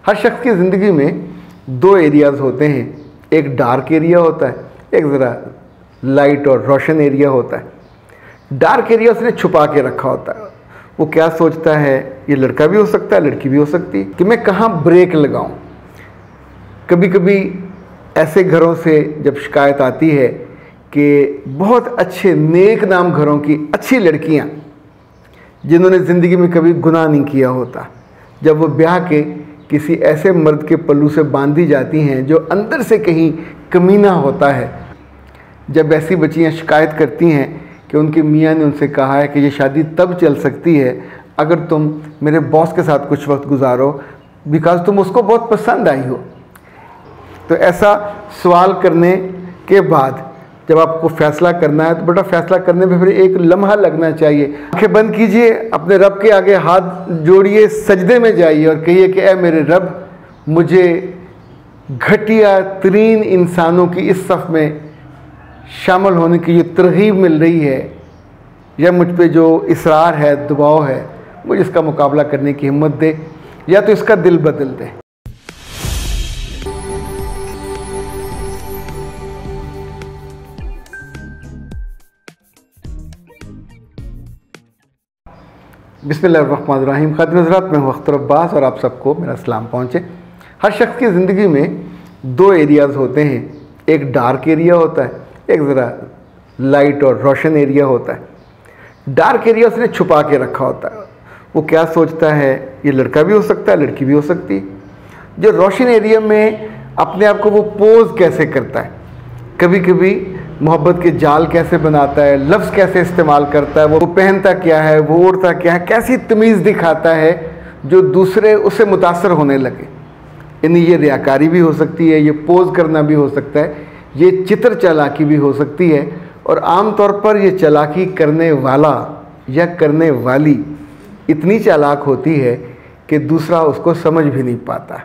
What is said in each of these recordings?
हर शख्स की ज़िंदगी में दो एरियाज़ होते हैं, एक डार्क एरिया होता है, एक ज़रा लाइट और रोशन एरिया होता है। डार्क एरिया उसने छुपा के रखा होता है। वो क्या सोचता है, ये लड़का भी हो सकता है, लड़की भी हो सकती है, कि मैं कहाँ ब्रेक लगाऊं। कभी कभी ऐसे घरों से जब शिकायत आती है कि बहुत अच्छे नेक नाम घरों की अच्छी लड़कियां जिन्होंने ज़िंदगी में कभी गुनाह नहीं किया होता, जब वो ब्याह के किसी ऐसे मर्द के पल्लू से बांधी जाती हैं जो अंदर से कहीं कमीना होता है, जब ऐसी बच्चियां शिकायत करती हैं कि उनके मियाँ ने उनसे कहा है कि ये शादी तब चल सकती है अगर तुम मेरे बॉस के साथ कुछ वक्त गुजारो, बिकॉज तुम उसको बहुत पसंद आई हो। तो ऐसा सवाल करने के बाद जब आपको फ़ैसला करना है तो बेटा फ़ैसला करने में फिर एक लम्हा लगना चाहिए। आंखें बंद कीजिए, अपने रब के आगे हाथ जोड़िए, सजदे में जाइए और कहिए कि ऐ मेरे रब, मुझे घटिया तरीन इंसानों की इस सफ़ में शामिल होने की जो तरगीब मिल रही है या मुझ पे जो इसरार है, दबाव है, मुझे इसका मुकाबला करने की हिम्मत दे या तो इसका दिल बदल दे। बिस्मिल्लाहिर्रहमानिर्रहीम। खातिन हज़रात, मैं अख्तर अब्बास और आप सबको मेरा सलाम पहुँचे। हर शख्स की ज़िंदगी में दो एरियाज़ होते हैं, एक डार्क एरिया होता है, एक ज़रा लाइट और रोशन एरिया होता है। डार्क एरिया उसने छुपा के रखा होता है। वो क्या सोचता है, ये लड़का भी हो सकता है, लड़की भी हो सकती है। जो रोशन एरिया में अपने आप को वो पोज कैसे करता है, कभी कभी मोहब्बत के जाल कैसे बनाता है, लफ्ज़ कैसे इस्तेमाल करता है, वो पहनता क्या है, वो ओढ़ता क्या है, कैसी तमीज़ दिखाता है जो दूसरे उससे मुतासर होने लगे। यानी ये रियाकारी भी हो सकती है, ये पोज करना भी हो सकता है, ये चित्र चालाकी भी हो सकती है। और आम तौर पर ये चालाकी करने वाला या करने वाली इतनी चालाक होती है कि दूसरा उसको समझ भी नहीं पाता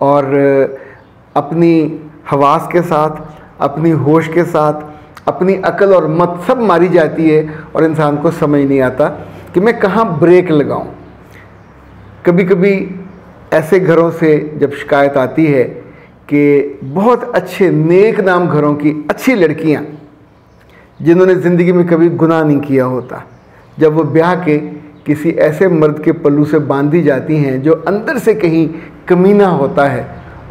और अपनी हवास के साथ, अपनी होश के साथ, अपनी अकल और मत सब मारी जाती है और इंसान को समझ नहीं आता कि मैं कहाँ ब्रेक लगाऊं। कभी कभी ऐसे घरों से जब शिकायत आती है कि बहुत अच्छे नेक नाम घरों की अच्छी लड़कियां जिन्होंने ज़िंदगी में कभी गुनाह नहीं किया होता, जब वो ब्याह के किसी ऐसे मर्द के पल्लू से बांधी जाती हैं जो अंदर से कहीं कमीना होता है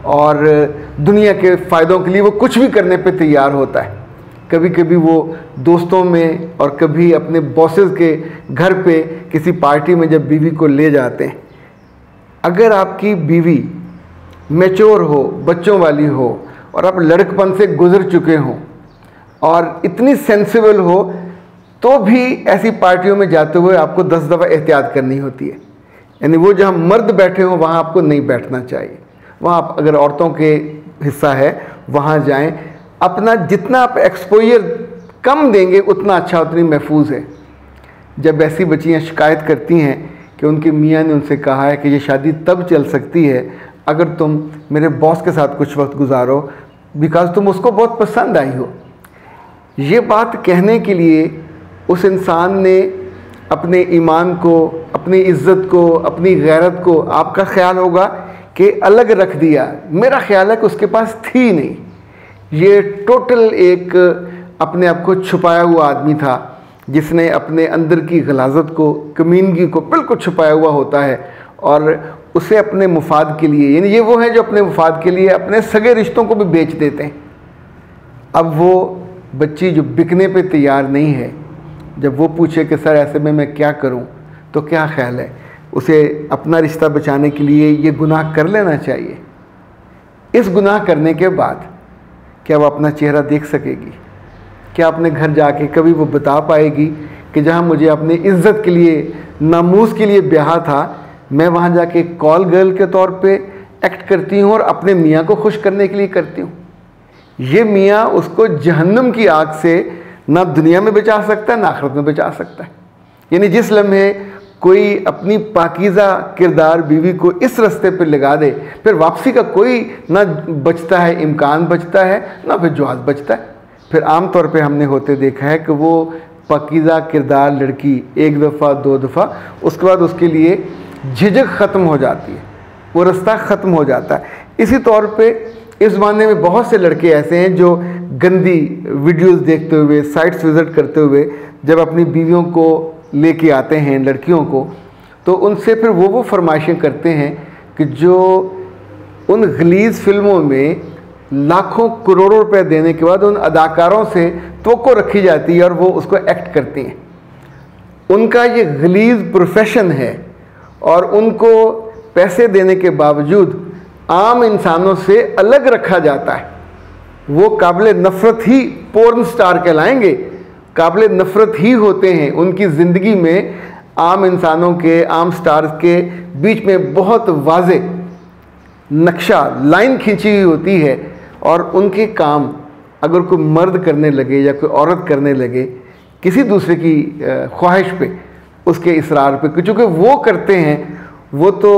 और दुनिया के फ़ायदों के लिए वो कुछ भी करने पे तैयार होता है। कभी कभी वो दोस्तों में और कभी अपने बॉसेस के घर पे किसी पार्टी में जब बीवी को ले जाते हैं। अगर आपकी बीवी मैच्योर हो, बच्चों वाली हो और आप लड़कपन से गुजर चुके हों और इतनी सेंसिबल हो, तो भी ऐसी पार्टियों में जाते हुए आपको 10 दफ़ा एहतियात करनी होती है। यानी वो जहाँ मर्द बैठे हों वहाँ आपको नहीं बैठना चाहिए। वहाँ आप अगर औरतों के हिस्सा है वहाँ जाएं। अपना जितना आप एक्सपोजर कम देंगे उतना अच्छा, उतनी महफूज है। जब ऐसी बच्चियाँ शिकायत करती हैं कि उनके मियाँ ने उनसे कहा है कि ये शादी तब चल सकती है अगर तुम मेरे बॉस के साथ कुछ वक्त गुजारो, बिकॉज तुम उसको बहुत पसंद आई हो। ये बात कहने के लिए उस इंसान ने अपने ईमान को, अपनी इज़्ज़त को, अपनी गैरत को, आपका ख्याल होगा कि अलग रख दिया। मेरा ख्याल है कि उसके पास थी नहीं। ये टोटल एक अपने आप को छुपाया हुआ आदमी था जिसने अपने अंदर की गलाजत को, कमीनगी को बिल्कुल छुपाया हुआ होता है और उसे अपने मुफाद के लिए, यानी ये वो हैं जो अपने मुफाद के लिए अपने सगे रिश्तों को भी बेच देते हैं। अब वो बच्ची जो बिकने पे तैयार नहीं है, जब वो पूछे कि सर ऐसे में मैं क्या करूं, तो क्या ख्याल है, उसे अपना रिश्ता बचाने के लिए ये गुनाह कर लेना चाहिए। इस गुनाह करने के बाद क्या वो अपना चेहरा देख सकेगी? क्या अपने घर जाके कभी वो बता पाएगी कि जहाँ मुझे अपनी इज़्ज़त के लिए, नामूस के लिए ब्याह था, मैं वहाँ जाके कॉल गर्ल के तौर पे एक्ट करती हूँ और अपने मियाँ को खुश करने के लिए करती हूँ। ये मियाँ उसको जहन्नम की आग से ना दुनिया में बचा सकता है ना आखिरत में बचा सकता है। यानी जिस लम्हे कोई अपनी पाकीज़ा किरदार बीवी को इस रास्ते पर लगा दे, फिर वापसी का कोई ना बचता है, इम्कान बचता है, ना फिर जवाज़ बचता है। फिर आम तौर पे हमने होते देखा है कि वो पाकीज़ा किरदार लड़की एक दफ़ा, 2 दफ़ा, उसके बाद उसके लिए झिझक ख़त्म हो जाती है। वो रास्ता ख़त्म हो जाता है। इसी तौर पे इस ज़माने में बहुत से लड़के ऐसे हैं जो गंदी वीडियोस देखते हुए, साइट्स विज़िट करते हुए जब अपनी बीवियों को लेके आते हैं, लड़कियों को, तो उनसे फिर वो फरमाइशें करते हैं कि जो उन गलीज़ फिल्मों में लाखों करोड़ों रुपए देने के बाद उन अदाकारों से तवक्को रखी जाती है और वो उसको एक्ट करती हैं। उनका ये गलीज़ प्रोफेशन है और उनको पैसे देने के बावजूद आम इंसानों से अलग रखा जाता है। वो काबिल नफ़रत ही पोर्न स्टार कहलाएंगे, काबिल नफ़रत ही होते हैं। उनकी ज़िंदगी में आम इंसानों के, आम स्टार्स के बीच में बहुत वाज़े नक्शा, लाइन खींची हुई होती है और उनके काम अगर कोई मर्द करने लगे या कोई औरत करने लगे किसी दूसरे की ख्वाहिश पे, उसके इसरार पे, चूँकि वो करते हैं, वो तो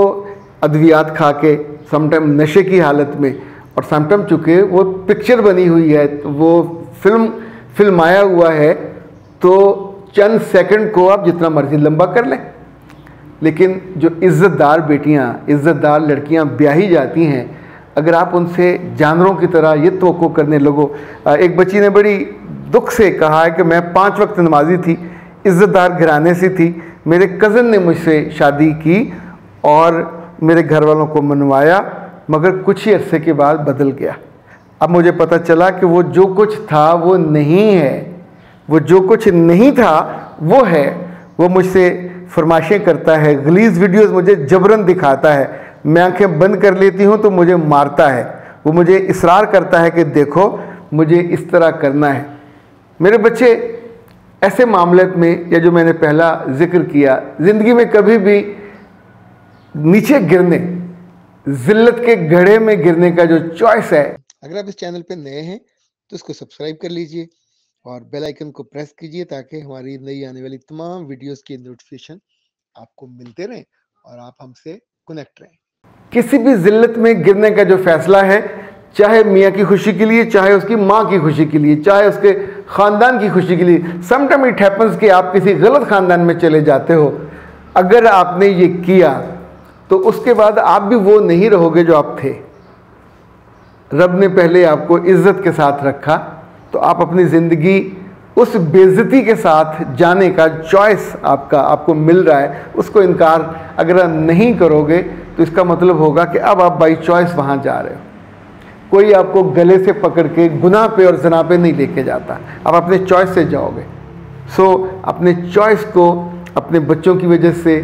अद्वियात खा के, समटाइम नशे की हालत में, और समटाइम चूँकि वो पिक्चर बनी हुई है, वो फिल्माया हुआ है, तो चंद सेकंड को आप जितना मर्जी लंबा कर लें। लेकिन जो इज़्ज़तदार बेटियां, इज़्ज़तदार लड़कियां ब्याही जाती हैं, अगर आप उनसे जानवरों की तरह ये तवक्को करने लगो। एक बच्ची ने बड़ी दुख से कहा है कि मैं 5 वक्त नमाजी थी, इज़्ज़तदार घराने से थी, मेरे कज़न ने मुझसे शादी की और मेरे घर वालों को मनवाया, मगर कुछ ही अरसे के बाद बदल गया। अब मुझे पता चला कि वो जो कुछ था वो नहीं है, वो जो कुछ नहीं था वो है। वो मुझसे फरमाइशें करता है, गलीज़ वीडियोस मुझे जबरन दिखाता है, मैं आंखें बंद कर लेती हूँ तो मुझे मारता है। वो मुझे इसरार करता है कि देखो मुझे इस तरह करना है। मेरे बच्चे ऐसे मामले में, या जो मैंने पहला जिक्र किया, ज़िंदगी में कभी भी नीचे गिरने, ज़िल्लत के गड्ढे में गिरने का जो चॉइस है। अगर आप इस चैनल पे नए हैं तो इसको सब्सक्राइब कर लीजिए और बेल आइकन को प्रेस कीजिए ताकि हमारी नई आने वाली तमाम वीडियोस की नोटिफिकेशन आपको मिलते रहें और आप हमसे कनेक्ट रहें। किसी भी ज़िल्लत में गिरने का जो फैसला है, चाहे मियाँ की खुशी के लिए, चाहे उसकी माँ की खुशी के लिए, चाहे उसके ख़ानदान की खुशी के लिए, समटाइम इट हैपन्स कि आप किसी गलत ख़ानदान में चले जाते हो। अगर आपने ये किया तो उसके बाद आप भी वो नहीं रहोगे जो आप थे। रब ने पहले आपको इज़्ज़त के साथ रखा, तो आप अपनी ज़िंदगी उस बेइज्जती के साथ जाने का चॉइस आपको मिल रहा है। उसको इनकार अगर आप नहीं करोगे तो इसका मतलब होगा कि अब आप बाई चॉइस वहाँ जा रहे हो। कोई आपको गले से पकड़ के गुनाह पे और ज़ना पे नहीं लेके जाता, आप अपने चॉइस से जाओगे। सो अपने चॉइस को अपने बच्चों की वजह से,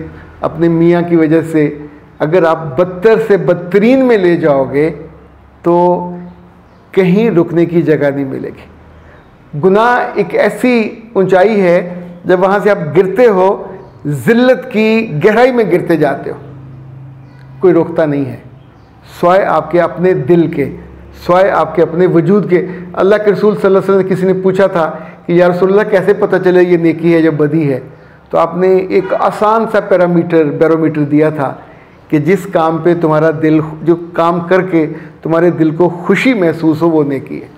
अपने मियाँ की वजह से अगर आप बदतर से बदतरीन में ले जाओगे तो कहीं रुकने की जगह नहीं मिलेगी। गुनाह एक ऐसी ऊंचाई है जब वहाँ से आप गिरते हो, ज़िल्लत की गहराई में गिरते जाते हो, कोई रोकता नहीं है, स्वाय आपके अपने दिल के, स्वाय आपके अपने वजूद के। अल्लाह के रसूल सल्लल्लाहु अलैहि वसल्लम, किसी ने पूछा था कि या रसूलल्लाह कैसे पता चले ये नेकी है या बदी है, तो आपने एक आसान सा बैरोमीटर दिया था कि जिस काम पे तुम्हारा दिल, जो काम करके तुम्हारे दिल को खुशी महसूस हो वो नेकी है,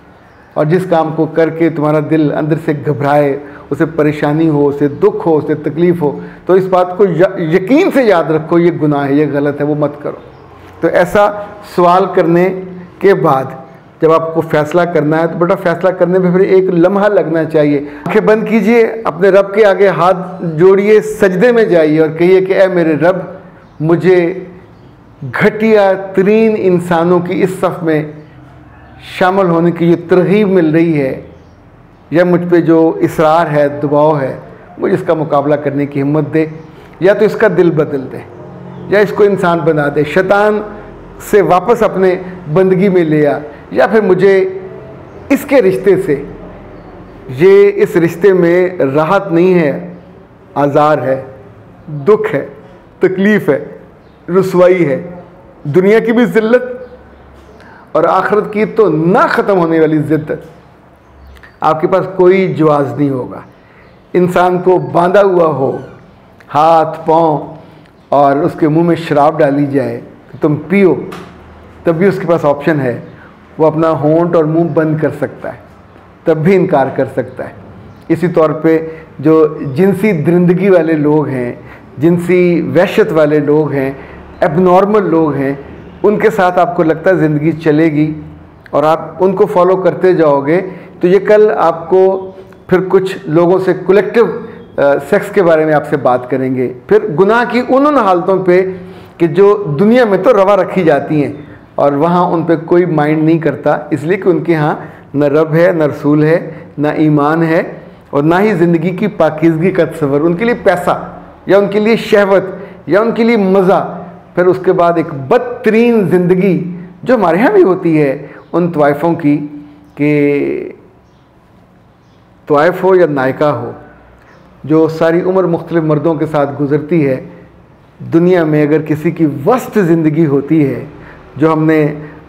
और जिस काम को करके तुम्हारा दिल अंदर से घबराए, उसे परेशानी हो, उसे दुख हो, उसे तकलीफ़ हो, तो इस बात को यकीन से याद रखो ये गुनाह है, ये गलत है, वो मत करो। तो ऐसा सवाल करने के बाद जब आपको फ़ैसला करना है तो बेटा फ़ैसला करने में फिर एक लम्हा लगना चाहिए। आंखें बंद कीजिए, अपने रब के आगे हाथ जोड़िए, सजदे में जाइए और कहिए कि ऐ मेरे रब, मुझे घटिया तरीन इंसानों की इस सफ़ में शामिल होने की जो तरगीब मिल रही है, या मुझ पे जो इसरार है, दबाव है, मुझे इसका मुकाबला करने की हिम्मत दे, या तो इसका दिल बदल दे या इसको इंसान बना दे, शैतान से वापस अपने बंदगी में ले आ, या फिर मुझे इसके रिश्ते से, ये इस रिश्ते में राहत नहीं है, आज़ार है, दुख है, तकलीफ़ है, रुसवाई है, दुनिया की भी ज़िल्लत और आखिरत की तो ना ख़त्म होने वाली ज़िद्दत। आपके पास कोई जवाज़ नहीं होगा। इंसान को बांधा हुआ हो हाथ पाँव और उसके मुंह में शराब डाली जाए कि तुम पियो, तब भी उसके पास ऑप्शन है, वो अपना होंठ और मुंह बंद कर सकता है, तब भी इनकार कर सकता है। इसी तौर पे जो जिनसी दरिंदगी वाले लोग हैं, जिनसी वहशत वाले लोग हैं, एबनॉर्मल लोग हैं, उनके साथ आपको लगता है ज़िंदगी चलेगी और आप उनको फॉलो करते जाओगे, तो ये कल आपको फिर कुछ लोगों से कलेक्टिव सेक्स के बारे में आपसे बात करेंगे, फिर गुनाह की उन हालतों पे कि जो दुनिया में तो रवा रखी जाती हैं और वहाँ उन पे कोई माइंड नहीं करता, इसलिए कि उनके यहाँ न रब है, न रसूल है, न ईमान है और ना ही ज़िंदगी की पाकीज़गी का तस्वर। उनके लिए पैसा या उनके लिए शहवत या उनके लिए मज़ा, फिर उसके बाद एक बदतरीन ज़िंदगी जो हमारे यहाँ भी होती है उन तवाइफ़ों की, कि तवाइफ़ हो या नायका हो, जो सारी उम्र मुख्तलिफ़ मर्दों के साथ गुज़रती है। दुनिया में अगर किसी की वस्त ज़िंदगी होती है, जो हमने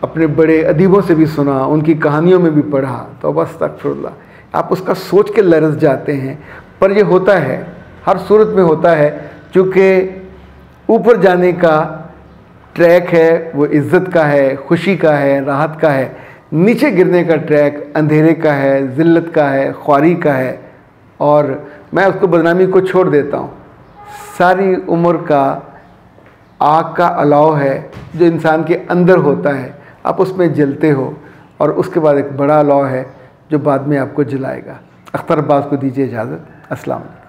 अपने बड़े अदीबों से भी सुना, उनकी कहानियों में भी पढ़ा, तो बस अस्तगफिरुल्लाह, आप उसका सोच के लरज़ जाते हैं। पर ये होता है, हर सूरत में होता है, चूँकि ऊपर जाने का ट्रैक है वो इज़्ज़त का है, खुशी का है, राहत का है, नीचे गिरने का ट्रैक अंधेरे का है, ज़िल्लत का है, ख्वारी का है। और मैं उसको बदनामी को छोड़ देता हूँ। सारी उम्र का आग का अलाव है जो इंसान के अंदर होता है, आप उसमें जलते हो और उसके बाद एक बड़ा अलाव है जो बाद में आपको जलाएगा। अख्तर अब्बास को दीजिए इजाज़त। अस्सलाम वालेकुम।